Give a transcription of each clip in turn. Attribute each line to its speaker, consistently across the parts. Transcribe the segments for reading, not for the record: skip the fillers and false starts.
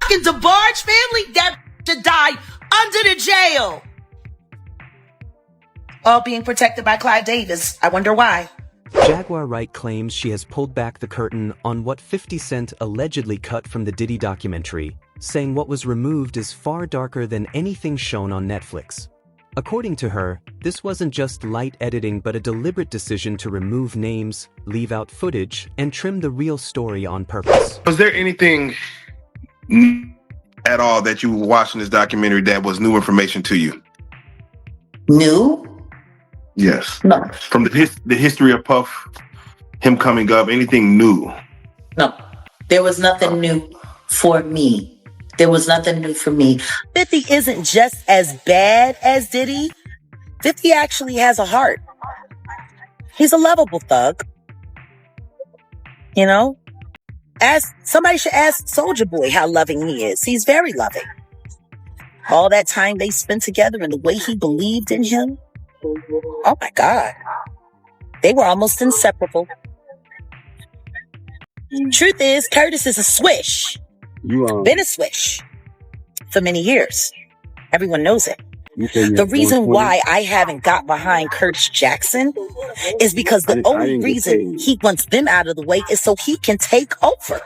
Speaker 1: fucking DeBarge family, that should die under the jail. All being protected by Clive Davis. I wonder why.
Speaker 2: Jaguar Wright claims she has pulled back the curtain on what 50 Cent allegedly cut from the Diddy documentary, saying what was removed is far darker than anything shown on Netflix. According to her, this wasn't just light editing but a deliberate decision to remove names, leave out footage, and trim the real story on purpose.
Speaker 3: Was there anything at all that you were watching this documentary that was new information to you?
Speaker 1: New?
Speaker 3: Yes.
Speaker 1: No.
Speaker 3: From the history of Puff, him coming up, anything new?
Speaker 1: No. There was nothing new for me. There was nothing new for me. 50 isn't just as bad as Diddy. 50 actually has a heart. He's a lovable thug. You know? Somebody should ask Soulja Boy how loving he is. He's very loving. All that time they spent together and the way he believed in him. Oh my God. They were almost inseparable. Truth is, Curtis is a swish. Been a swish for many years. Everyone knows it. The reason why I haven't got behind Curtis Jackson is because the only reason he wants them out of the way is so he can take over.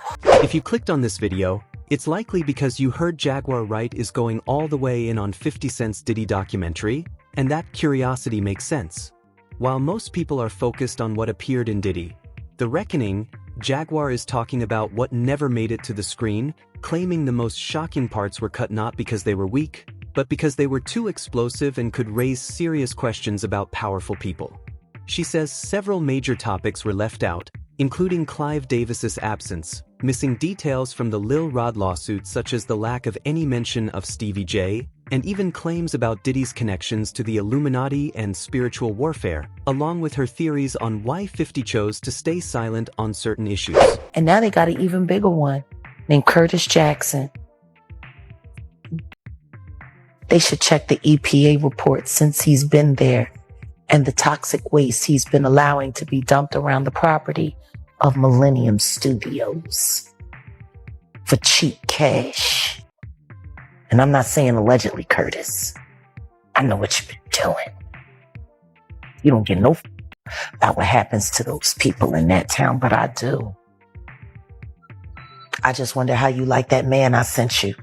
Speaker 2: If you clicked on this video, it's likely because you heard Jaguar Wright is going all the way in on 50 Cent's Diddy documentary, and that curiosity makes sense. While most people are focused on what appeared in Diddy, The Reckoning, Jaguar is talking about what never made it to the screen, claiming the most shocking parts were cut not because they were weak, but because they were too explosive and could raise serious questions about powerful people. She says several major topics were left out, including Clive Davis's absence, missing details from the Lil Rod lawsuit such as the lack of any mention of Stevie J, and even claims about Diddy's connections to the Illuminati and spiritual warfare, along with her theories on why 50 chose to stay silent on certain issues.
Speaker 1: And now they got an even bigger one named Curtis Jackson. They should check the EPA report since he's been there and the toxic waste he's been allowing to be dumped around the property of Millennium Studios for cheap cash. And I'm not saying allegedly, Curtis. I know what you've been doing. You don't get no about what happens to those people in that town, but I do. I just wonder how you like that man I sent you.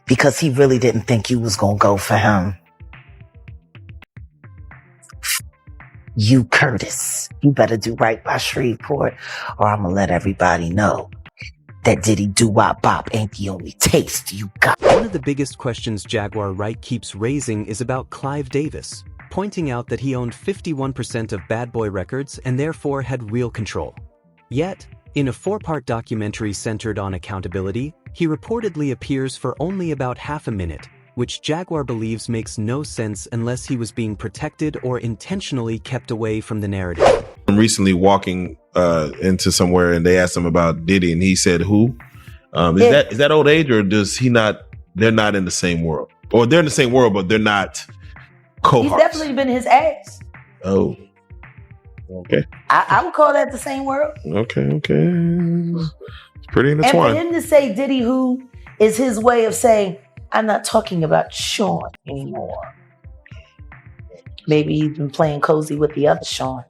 Speaker 1: Because he really didn't think you was gonna go for him. You, Curtis, you better do right by Shreveport, or I'm gonna let everybody know that Diddy doo-wop bop ain't the only taste you got.
Speaker 2: One of the biggest questions Jaguar Wright keeps raising is about Clive Davis, pointing out that he owned 51% of Bad Boy Records and therefore had real control. Yet, in a 4-part documentary centered on accountability, he reportedly appears for only about half a minute, which Jaguar believes makes no sense unless he was being protected or intentionally kept away from the narrative.
Speaker 3: I'm recently walking into somewhere and they asked him about Diddy and he said who? Is that old age, or does he not? They're not in the same world, or they're in the same world but they're not cohorts.
Speaker 1: He's definitely been his ex.
Speaker 3: Oh, okay.
Speaker 1: I would call that the same world.
Speaker 3: Okay. It's pretty
Speaker 1: And
Speaker 3: intertwined.
Speaker 1: for him to say Diddy who is his way of saying, I'm not talking about Sean anymore. Maybe he's been playing cozy with the other Sean.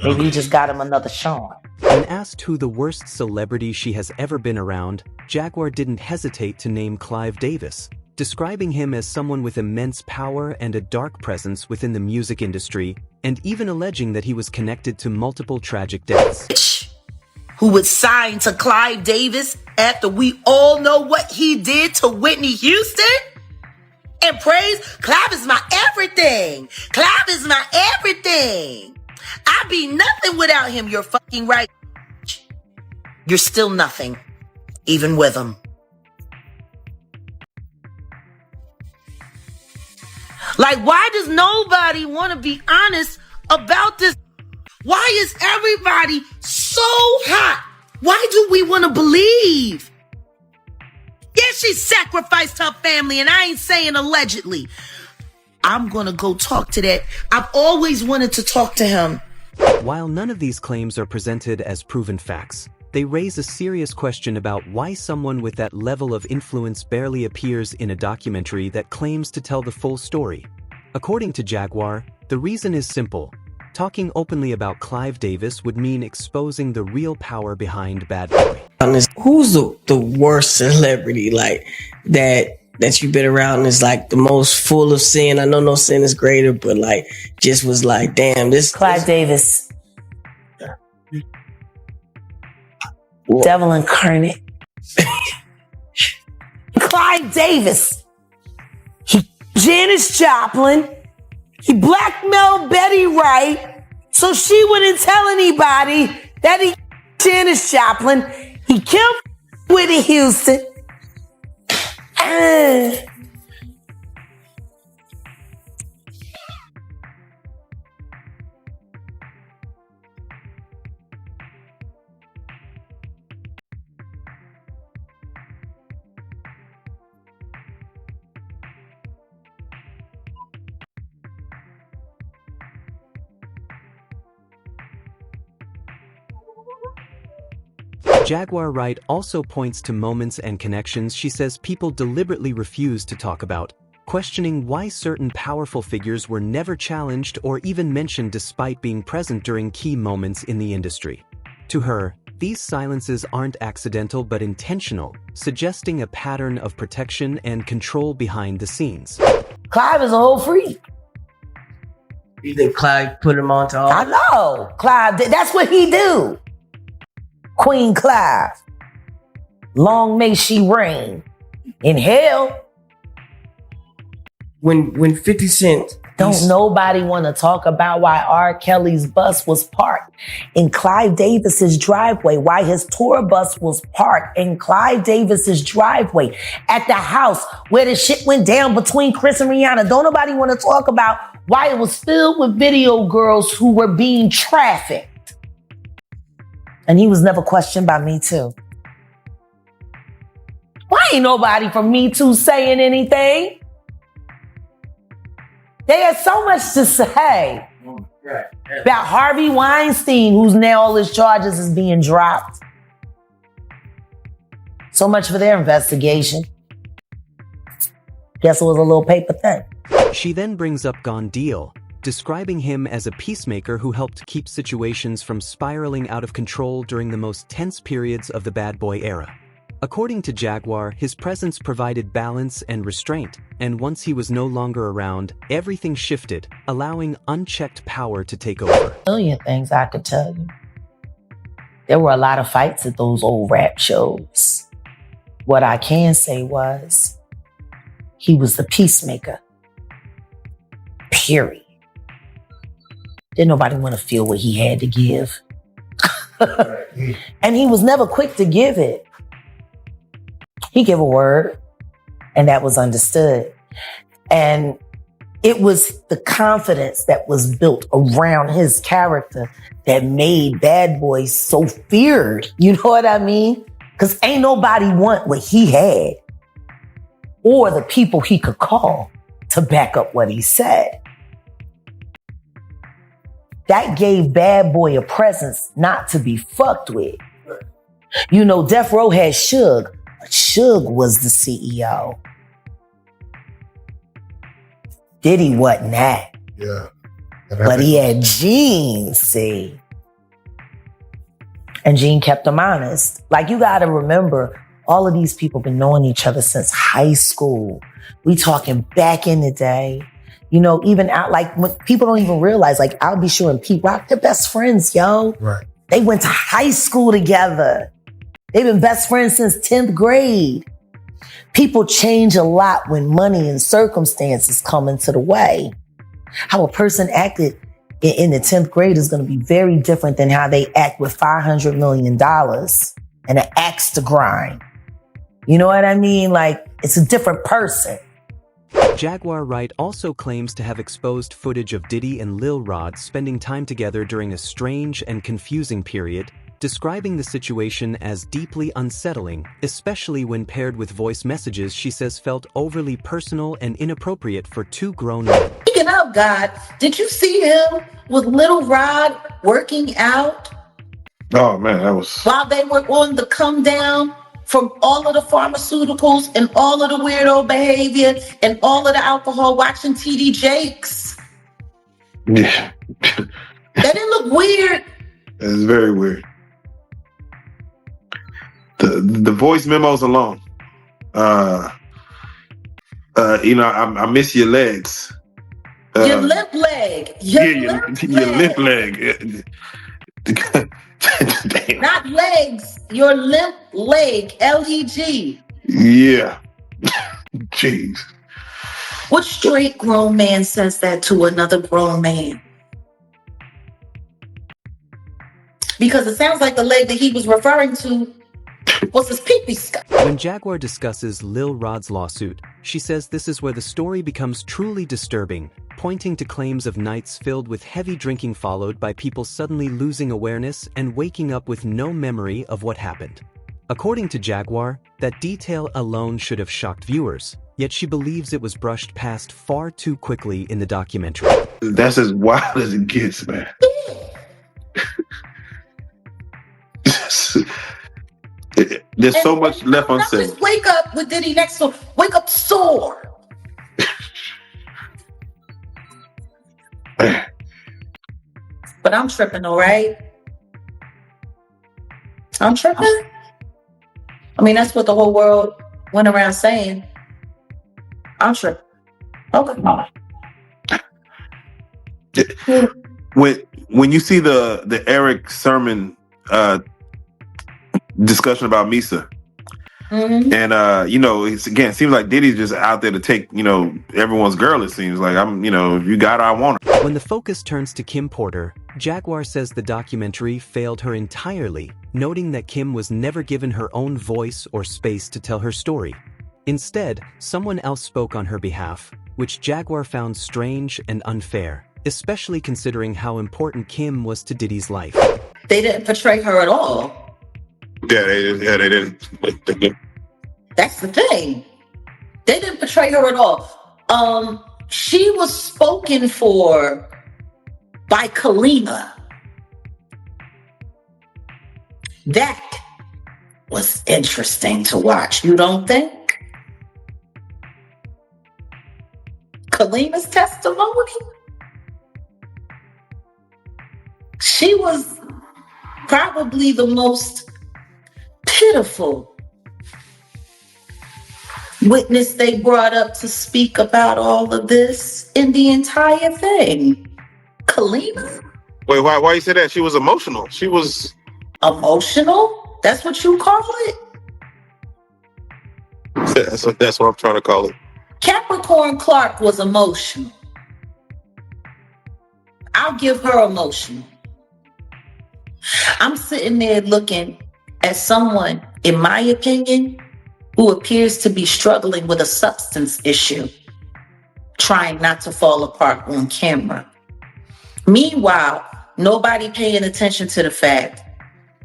Speaker 1: Maybe he just got him another Sean.
Speaker 2: When asked who the worst celebrity she has ever been around, Jaguar didn't hesitate to name Clive Davis, describing him as someone with immense power and a dark presence within the music industry, and even alleging that he was connected to multiple tragic deaths.
Speaker 1: Who would sign to Clive Davis after we all know what he did to Whitney Houston? And praise, Clive is my everything. Clive is my everything. I'd be nothing without him. You're fucking right. You're still nothing, even with him. Like, why does nobody want to be honest about this? Why is everybody so hot? Why do we want to believe? Yeah, she sacrificed her family, and I ain't saying allegedly. I'm going to go talk to that. I've always wanted to talk to him.
Speaker 2: While none of these claims are presented as proven facts, they raise a serious question about why someone with that level of influence barely appears in a documentary that claims to tell the full story. According to Jaguar, the reason is simple. Talking openly about Clive Davis would mean exposing the real power behind Bad Boy.
Speaker 4: Who's the worst celebrity like that you've been around and is like the most full of sin? I know no sin is greater, but like just was like, damn, this
Speaker 1: Clive Davis. Devil incarnate. Clive Davis. He Janis Joplin. He blackmailed Betty Wright so she wouldn't tell anybody that he Janis Joplin. He killed Whitney Houston.
Speaker 2: Jaguar Wright also points to moments and connections she says people deliberately refuse to talk about, questioning why certain powerful figures were never challenged or even mentioned despite being present during key moments in the industry. To her, these silences aren't accidental but intentional, suggesting a pattern of protection and control behind the scenes.
Speaker 1: Clive is a whole freak.
Speaker 4: You think Clive put him on to all?
Speaker 1: I know. Clive, that's what he do. Queen Clive. Long may she reign in hell.
Speaker 4: When 50 Cent...
Speaker 1: Don't nobody want to talk about why R. Kelly's bus was parked in Clive Davis's driveway, why his tour bus was parked in Clive Davis's driveway at the house where the shit went down between Chris and Rihanna. Don't nobody want to talk about why it was filled with video girls who were being trafficked. And he was never questioned by Me Too. Why ain't nobody from Me Too saying anything? They had so much to say about Harvey Weinstein, who's now all his charges is being dropped. So much for their investigation. Guess it was a little paper thing.
Speaker 2: She then brings up Gone Deal, describing him as a peacemaker who helped keep situations from spiraling out of control during the most tense periods of the Bad Boy era. According to Jaguar, his presence provided balance and restraint, and once he was no longer around, everything shifted, allowing unchecked power to take over.
Speaker 1: A million things I could tell you. There were a lot of fights at those old rap shows. What I can say was, he was the peacemaker. Period. Didn't nobody want to feel what he had to give. And he was never quick to give it. He gave a word, and that was understood. And it was the confidence that was built around his character that made Bad Boy so feared. You know what I mean? Because ain't nobody want what he had or the people he could call to back up what he said. That gave Bad Boy a presence not to be fucked with. You know, Death Row had Suge. Suge was the CEO. Diddy wasn't that.
Speaker 5: Yeah.
Speaker 1: But he had Gene, see. And Gene kept him honest. Like, you gotta remember, all of these people been knowing each other since high school. We talking back in the day. You know, even out, like, when people don't even realize, like, I'll Be Sure and Pete Rock, they're best friends, yo.
Speaker 5: Right.
Speaker 1: They went to high school together. They've been best friends since 10th grade. People change a lot when money and circumstances come into the way. How a person acted in the 10th grade is going to be very different than how they act with $500 million and an axe to grind. You know what I mean? Like, it's a different person.
Speaker 2: Jaguar Wright also claims to have exposed footage of Diddy and Lil Rod spending time together during a strange and confusing period, describing the situation as deeply unsettling, especially when paired with voice messages she says felt overly personal and inappropriate for two grown men.
Speaker 6: Speaking of God, did you see him with Little Rod working out?
Speaker 3: Oh man, that was
Speaker 1: While they were on the come down from all of the pharmaceuticals and all of the weirdo behavior and all of the alcohol, watching TD Jakes.
Speaker 3: yeah.
Speaker 1: That didn't look weird.
Speaker 3: It's very weird. The voice memos alone. I miss your legs.
Speaker 1: Your limp leg.
Speaker 3: Your limp leg. Damn.
Speaker 1: Not legs. Your limp leg. LEG.
Speaker 3: Yeah. Jeez.
Speaker 1: What straight grown man says that to another grown man? Because it sounds like the leg that he was referring to was his pee-pee scut.
Speaker 2: When Jaguar discusses Lil Rod's lawsuit, she says this is where the story becomes truly disturbing, pointing to claims of nights filled with heavy drinking followed by people suddenly losing awareness and waking up with no memory of what happened. According to Jaguar, that detail alone should have shocked viewers, yet she believes it was brushed past far too quickly in the documentary.
Speaker 3: That's as wild as it gets, man. There's so much left unsaid.
Speaker 1: Just wake up with Diddy next to wake up sore. But I'm tripping, all right? I'm tripping. I mean, that's what the whole world went around saying. I'm tripping. Okay.
Speaker 3: When you see the Eric Sermon discussion about Misa, and it seems like Diddy's just out there to take everyone's girl. It seems like you got her, I want her.
Speaker 2: When the focus turns to Kim Porter, Jaguar says the documentary failed her entirely, noting that Kim was never given her own voice or space to tell her story. Instead, someone else spoke on her behalf, which Jaguar found strange and unfair, especially considering how important Kim was to Diddy's life.
Speaker 1: They didn't portray her at all.
Speaker 3: Yeah, they didn't.
Speaker 1: That's the thing. They didn't portray her at all. She was spoken for by Kalima. That was interesting to watch. You don't think? Kalima's testimony? She was probably the most pitiful witness they brought up to speak about all of this in the entire thing. Kalima?
Speaker 3: Wait, why you say that? She was emotional. She was
Speaker 1: emotional? That's what you call it?
Speaker 3: That's what I'm trying to call it.
Speaker 1: Capricorn Clark was emotional. I'll give her emotional. I'm sitting there looking at someone, in my opinion, who appears to be struggling with a substance issue, trying not to fall apart on camera. Meanwhile, nobody paying attention to the fact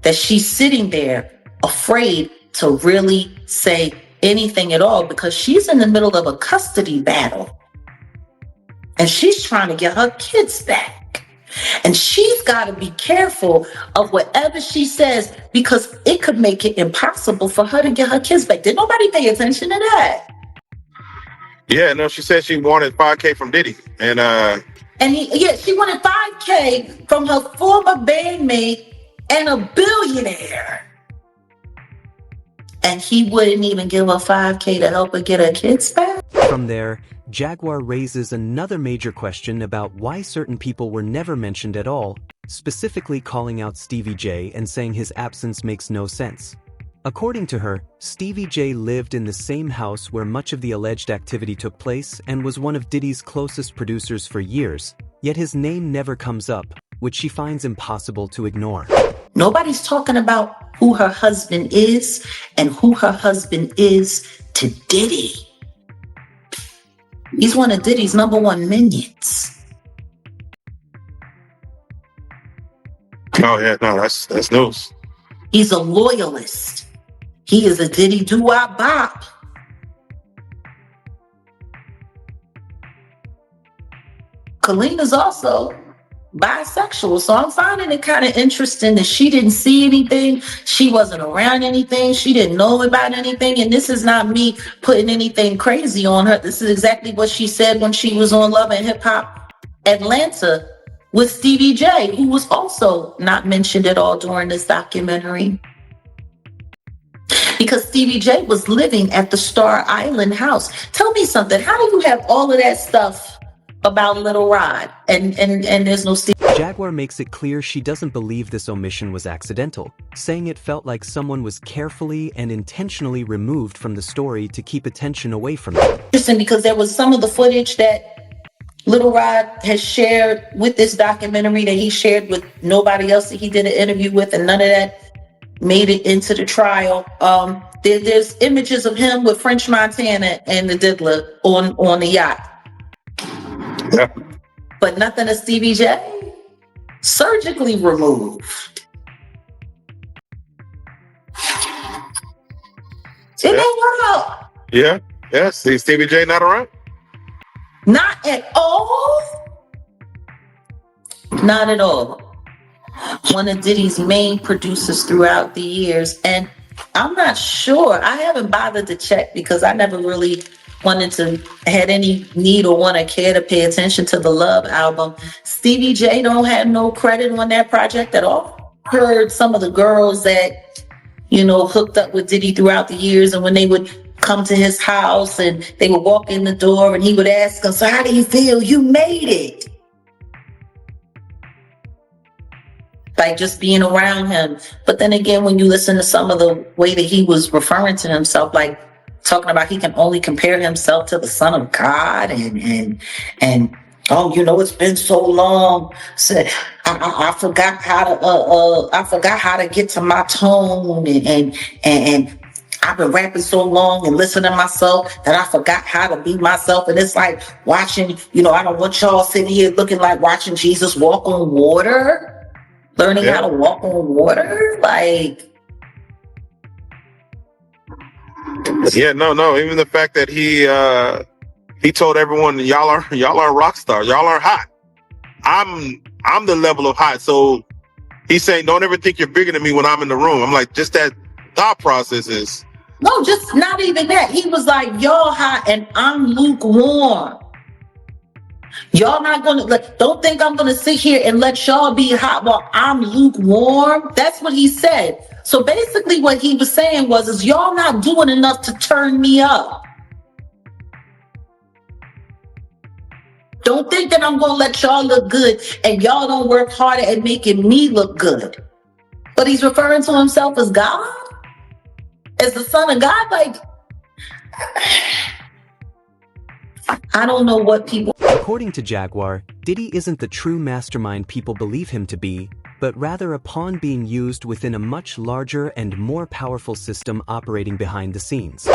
Speaker 1: that she's sitting there afraid to really say anything at all because she's in the middle of a custody battle and she's trying to get her kids back. And she's got to be careful of whatever she says because it could make it impossible for her to get her kids back. Did nobody pay attention to that?
Speaker 3: Yeah, no, she said she wanted $5,000 from Diddy.
Speaker 1: She wanted $5,000 from her former bandmate and a billionaire. And he wouldn't even give her $5,000 to help her get her kids back?
Speaker 2: From there, Jaguar raises another major question about why certain people were never mentioned at all, specifically calling out Stevie J and saying his absence makes no sense. According to her, Stevie J lived in the same house where much of the alleged activity took place and was one of Diddy's closest producers for years, yet his name never comes up, which she finds impossible to ignore.
Speaker 1: Nobody's talking about who her husband is and who her husband is to Diddy. He's one of Diddy's number one minions.
Speaker 3: Oh yeah, no, that's news.
Speaker 1: He's a loyalist. He is a Diddy doo-wop bop. Kalima's also bisexual. So I'm finding it kind of interesting that she didn't see anything. She wasn't around anything. She didn't know about anything. And this is not me putting anything crazy on her. This is exactly what she said when she was on Love and Hip Hop Atlanta with Stevie J, who was also not mentioned at all during this documentary. Because Stevie J was living at the Star Island house. Tell me something. How do you have all of that stuff about Little Rod and there's no Stevie?
Speaker 2: Jaguar makes it clear she doesn't believe this omission was accidental, saying it felt like someone was carefully and intentionally removed from the story to keep attention away from it.
Speaker 1: Interesting, because there was some of the footage that Little Rod has shared with this documentary that he shared with nobody else that he did an interview with, and none of that made it into the trial. There's images of him with French Montana and the Diddler on the yacht.
Speaker 5: Yeah.
Speaker 1: But nothing of Stevie J. Surgically removed. Isn't that wild?
Speaker 5: Yeah. Yeah. See Stevie J not around?
Speaker 1: Not at all. Not at all. One of Diddy's main producers throughout the years. And I'm not sure. I haven't bothered to check because I never really had any need or want to care to pay attention to the Love album. Stevie J don't have no credit on that project at all. Heard some of the girls that, hooked up with Diddy throughout the years, and when they would come to his house and they would walk in the door and he would ask them, so how do you feel? You made it. Like just being around him. But then again, when you listen to some of the way that he was referring to himself, like talking about he can only compare himself to the Son of God and it's been so long. Said I forgot how to get to my tone and I've been rapping so long and listening to myself that I forgot how to be myself. And it's like watching, I don't want y'all sitting here looking like watching Jesus walk on water. Learning how to walk on water, like.
Speaker 5: Yeah, no. Even the fact that he told everyone, y'all are rock stars, y'all are hot. I'm the level of hot. So he's saying, don't ever think you're bigger than me when I'm in the room. I'm like, just that thought process is.
Speaker 1: No, just not even that. He was like, y'all hot and I'm lukewarm. Y'all not don't think I'm gonna sit here and let y'all be hot while I'm lukewarm. That's what he said. So basically what he was saying is y'all not doing enough to turn me up. Don't think that I'm gonna let y'all look good and y'all don't work harder at making me look good. But he's referring to himself as God? As the Son of God? Like, I don't know what people.
Speaker 2: According to Jaguar, Diddy isn't the true mastermind people believe him to be, but rather a pawn being used within a much larger and more powerful system operating behind the scenes.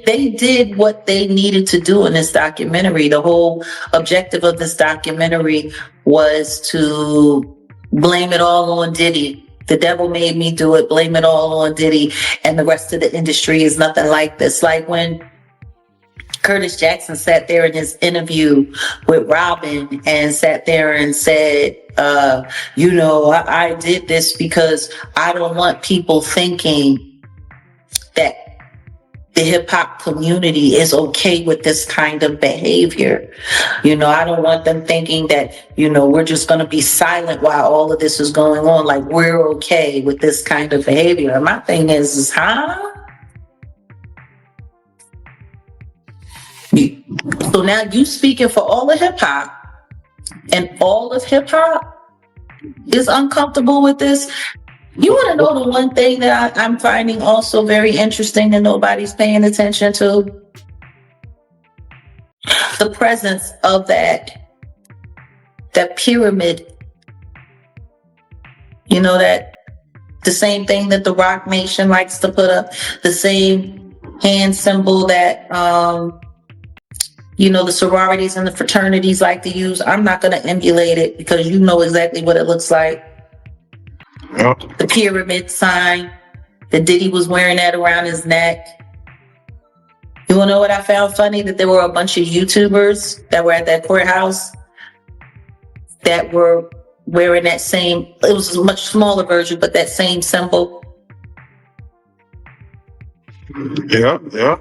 Speaker 1: They did what they needed to do in this documentary. The whole objective of this documentary was to blame it all on Diddy. The devil made me do it, blame it all on Diddy, and the rest of the industry is nothing like this. Like when Curtis Jackson sat there in his interview with Robin and sat there and said, I did this because I don't want people thinking that the hip hop community is okay with this kind of behavior. I don't want them thinking that, we're just going to be silent while all of this is going on. Like we're okay with this kind of behavior. And my thing is, So now you speaking for all of hip hop, and all of hip hop is uncomfortable with this. You want to know the one thing that I'm finding also very interesting that nobody's paying attention to? The presence of that pyramid. That the same thing that the Rock Nation likes to put up, the same hand symbol that the sororities and the fraternities like to use. I'm not going to emulate it because you know exactly what it looks like. Yep. The pyramid sign that Diddy was wearing that around his neck. You want to know what I found funny? That there were a bunch of YouTubers that were at that courthouse that were wearing that same, it was a much smaller version, but that same symbol.
Speaker 5: Yeah.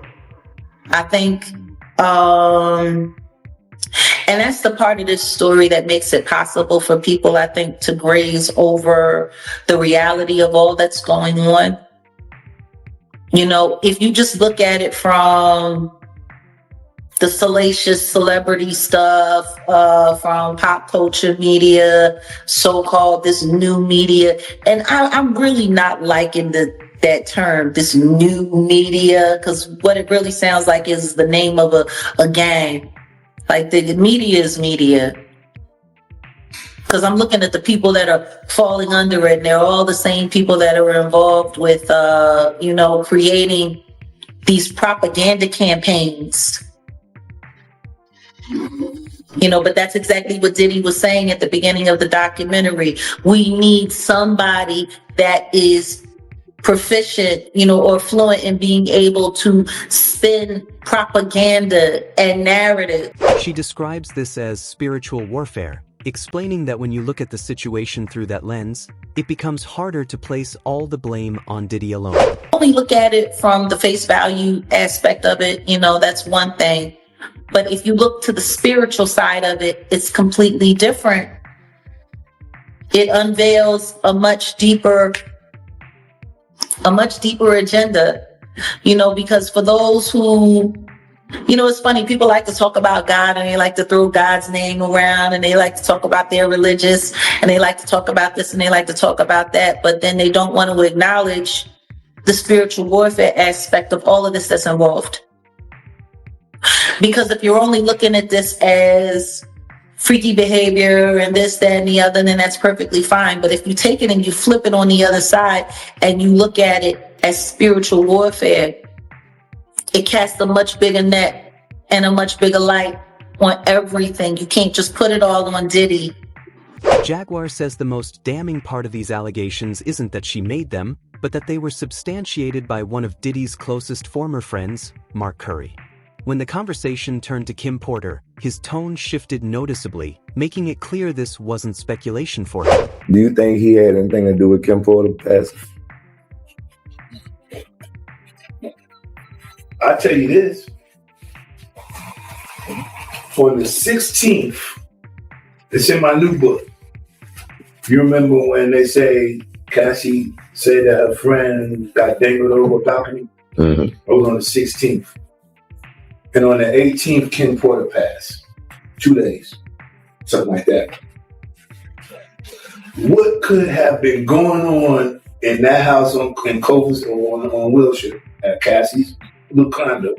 Speaker 1: I think, and that's the part of this story that makes it possible for people, I think, to graze over the reality of all that's going on. You know, if you just look at it from the salacious celebrity stuff, from pop culture media, so-called this new media, and I'm really not liking that term, this new media, because what it really sounds like is the name of a gang. Like the media is media. Because I'm looking at the people that are falling under it, and they're all the same people that are involved with, creating these propaganda campaigns. But that's exactly what Diddy was saying at the beginning of the documentary. We need somebody that is proficient, or fluent in being able to spin propaganda and narrative.
Speaker 2: She describes this as spiritual warfare, explaining that when you look at the situation through that lens, it becomes harder to place all the blame on Diddy alone.
Speaker 1: Only look at it from the face value aspect of it, that's one thing. But if you look to the spiritual side of it, it's completely different. It unveils a much deeper agenda, because for those who, it's funny, people like to talk about God and they like to throw God's name around and they like to talk about their religious and they like to talk about this and they like to talk about that, but then they don't want to acknowledge the spiritual warfare aspect of all of this that's involved. Because if you're only looking at this as freaky behavior and this, that, and the other, then that's perfectly fine. But if you take it and you flip it on the other side and you look at it as spiritual warfare, it casts a much bigger net and a much bigger light on everything. You can't just put it all on Diddy.
Speaker 2: Jaguar says the most damning part of these allegations isn't that she made them, but that they were substantiated by one of Diddy's closest former friends, Mark Curry. When the conversation turned to Kim Porter, his tone shifted noticeably, making it clear this wasn't speculation for him.
Speaker 6: Do you think he had anything to do with Kim Porter passing?
Speaker 7: I'll tell you this. For the 16th, it's in my new book. You remember when they say Cassie said that her friend got dangled over a balcony?
Speaker 6: Mm-hmm.
Speaker 7: It was on the 16th. And on the 18th, Kim Porter passed. 2 days. Something like that. What could have been going on in that house in Covers or on Wilshire at Cassie's little condo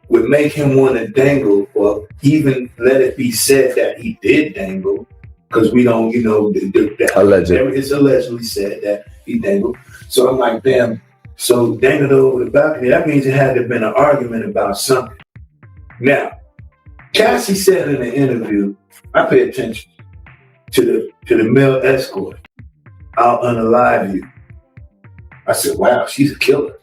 Speaker 7: would make him want to dangle, or even let it be said that he did dangle, because we don't, it's allegedly said that he dangled. So I'm like, damn, so dangled over the balcony, that means it had to have been an argument about something. Now, Cassie said in the interview, I pay attention to the male escort. I'll unalive you. I said, wow, she's a killer.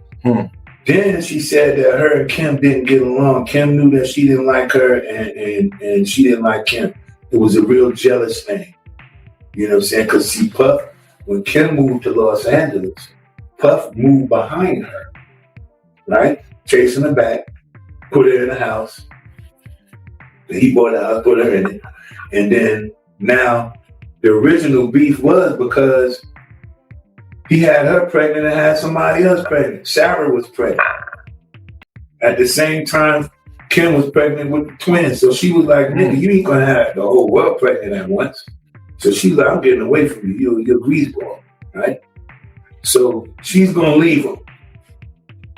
Speaker 7: Then she said that her and Kim didn't get along. Kim knew that she didn't like her and she didn't like Kim. It was a real jealous thing. You know what I'm saying? Because see, Puff, when Kim moved to Los Angeles, Puff moved behind her, right? Chasing her back, put her in the house. He bought the house, put her in it. And then now the original beef was because he had her pregnant and had somebody else pregnant. Sarah was pregnant. At the same time, Kim was pregnant with the twins. So she was like, nigga, you ain't gonna have the whole world pregnant at once. So she's like, I'm getting away from you. You're a greaseball, right? So she's gonna leave him.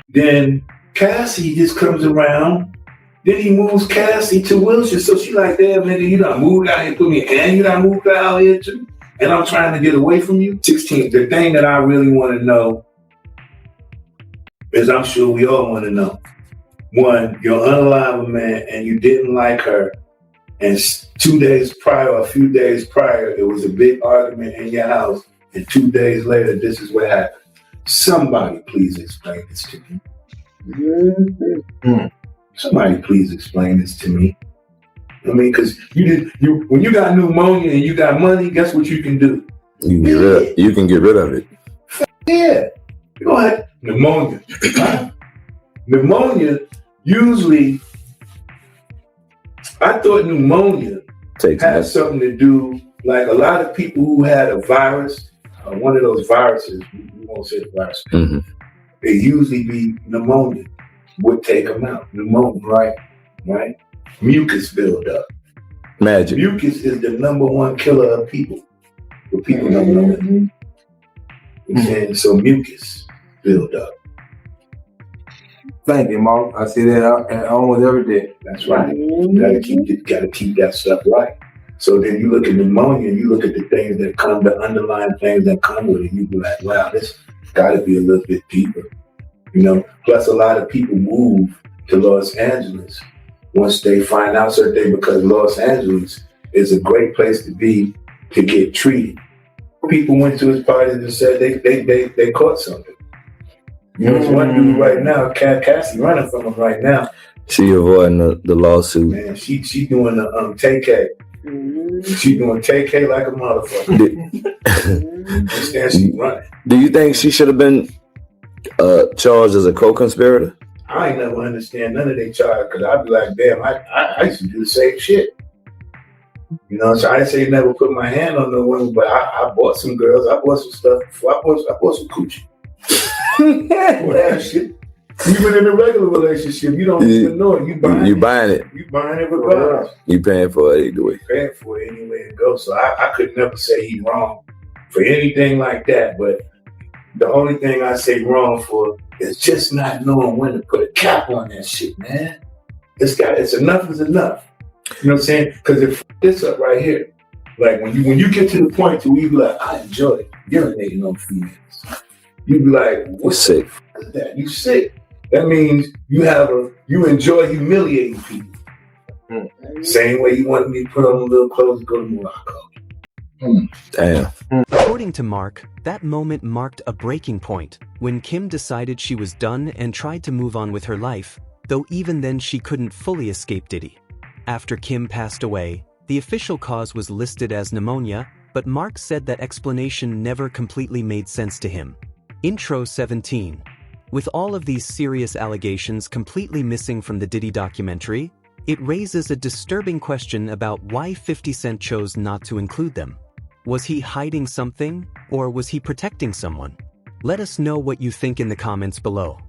Speaker 7: Then Cassie just comes around. Then he moves Cassie to Wilshire. So she like, damn, nigga, you done moved out here to me, and you done moved out here too. And I'm trying to get away from you. 16, the thing that I really want to know is, I'm sure we all want to know. One, you're unalive a man and you didn't like her. And 2 days prior, or a few days prior, it was a big argument in your house. And 2 days later, this is what happened. Somebody please explain this to me. Somebody please explain this to me. I mean, because when you got pneumonia and you got money, guess what you can do?
Speaker 6: You can get rid of it.
Speaker 7: Yeah. You don't have pneumonia. Pneumonia, usually, I thought pneumonia has something to do, like a lot of people who had a virus, one of those viruses, we won't say the virus, they usually be pneumonia, would take them out. Pneumonia, right? Mucus build up.
Speaker 6: Magic.
Speaker 7: Mucus is the number one killer of people. But people don't know it. You know what I'm saying? So mucus build up.
Speaker 8: Thank you, Mark. I see that almost every day.
Speaker 7: That's right. You gotta keep that stuff right. So then you look at pneumonia, you look at the things that come, the underlying things that come with it, you be like, wow, this gotta be a little bit deeper. You know, plus a lot of people move to Los Angeles once they find out certain things, because Los Angeles is a great place to be to get treated. People went to his parties and said they caught something. You know, there's one dude right now, Cassie running from him right now.
Speaker 6: She avoiding the lawsuit.
Speaker 7: Man, she doing the TK. She doing TK like a motherfucker. Understand? She running.
Speaker 6: Do you think she should have been charged as a co-conspirator?
Speaker 7: I ain't never understand none of they charge, because I'd be like, damn, I used to do the same shit. You know, so I didn't say never put my hand on no woman, but I bought some girls, I bought some stuff before, I bought some coochie. Well, that shit. Even in a regular relationship, you don't even know it. You buying it. You buying it regardless.
Speaker 6: You paying for it either way.
Speaker 7: Paying for it anyway it goes. So I could never say he's wrong for anything like that. But the only thing I say wrong for is just not knowing when to put a cap on that shit, man. It's enough is enough. You know what I'm saying? Because if this up right here, like when you get to the point to where you be like, I enjoy urinating on females. You be like, what's
Speaker 6: sick?
Speaker 7: Is that? You sick. That means you enjoy humiliating people. Same way you wanted me to put on a little clothes and go to Morocco.
Speaker 6: Damn.
Speaker 2: According to Mark, that moment marked a breaking point when Kim decided she was done and tried to move on with her life, though even then she couldn't fully escape Diddy. After Kim passed away, the official cause was listed as pneumonia, but Mark said that explanation never completely made sense to him. Intro 17. With all of these serious allegations completely missing from the Diddy documentary, it raises a disturbing question about why 50 Cent chose not to include them. Was he hiding something, or was he protecting someone? Let us know what you think in the comments below.